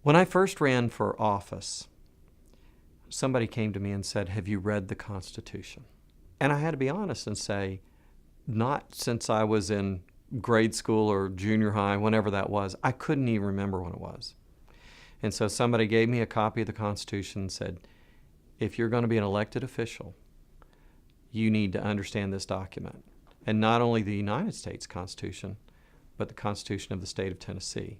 When I first ran for office, somebody came to me and said, "Have you read the Constitution?" And I had to be honest and say, not since I was in grade school or junior high, whenever that was. I couldn't even remember when it was. And so somebody gave me a copy of the Constitution and said, if you're going to be an elected official, you need to understand this document. And not only the United States Constitution, but the Constitution of the state of Tennessee.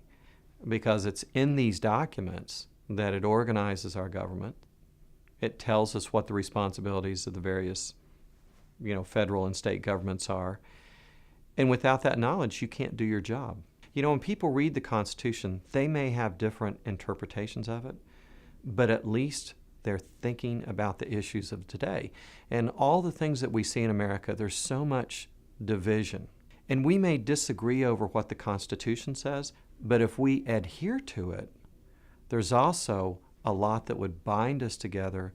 Because it's in these documents that it organizes our government. It tells us what the responsibilities of the various, federal and state governments are. And without that knowledge, you can't do your job. When people read the Constitution, they may have different interpretations of it, but at least they're thinking about the issues of today. And all the things that we see in America, there's so much division. And we may disagree over what the Constitution says, but if we adhere to it, there's also a lot that would bind us together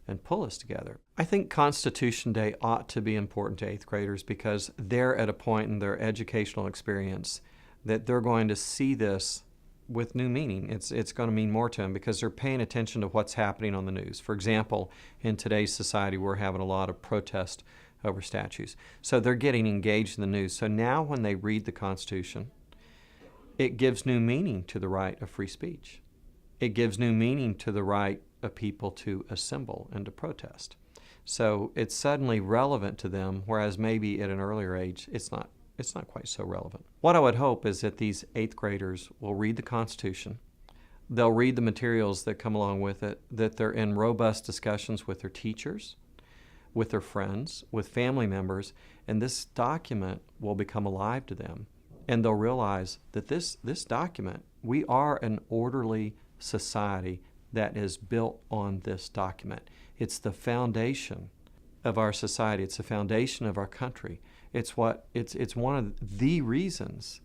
and pull us together. I think Constitution Day ought to be important to 8th graders because they're at a point in their educational experience that they're going to see this with new meaning. It's going to mean more to them because they're paying attention to what's happening on the news. For example, in today's society, we're having a lot of protest over statues. So they're getting engaged in the news. So now when they read the Constitution, it gives new meaning to the right of free speech. It gives new meaning to the right of people to assemble and to protest. So it's suddenly relevant to them, whereas maybe at an earlier age, it's not quite so relevant. What I would hope is that these 8th graders will read the Constitution. They'll read the materials that come along with it, that they're in robust discussions with their teachers, with their friends, with family members, and this document will become alive to them. And they'll realize that this document, we are an orderly society that is built on this document. It's the foundation of our society. It's the foundation of our country. It's one of the reasons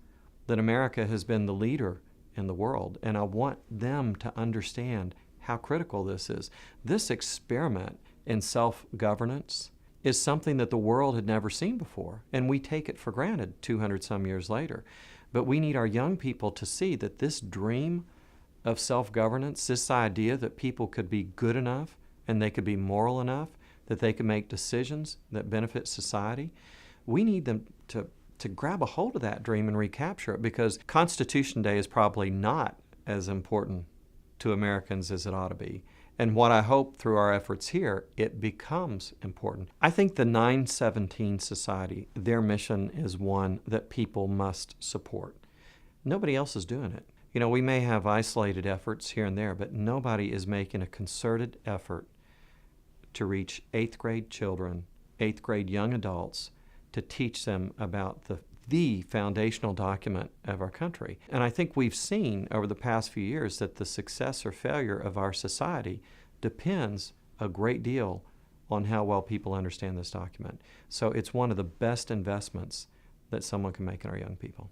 that America has been the leader in the world. And I want them to understand how critical this is. This experiment in self-governance is something that the world had never seen before, and we take it for granted 200 some years later. But we need our young people to see that this dream of self-governance, this idea that people could be good enough and they could be moral enough, that they could make decisions that benefit society, we need them to grab a hold of that dream and recapture it, because Constitution Day is probably not as important to Americans as it ought to be. And what I hope through our efforts here, it becomes important. I think the 917 Society, their mission is one that people must support. Nobody else is doing it. We may have isolated efforts here and there, but nobody is making a concerted effort to reach 8th grade children, 8th grade young adults, to teach them about the foundational document of our country. And I think we've seen over the past few years that the success or failure of our society depends a great deal on how well people understand this document. So it's one of the best investments that someone can make in our young people.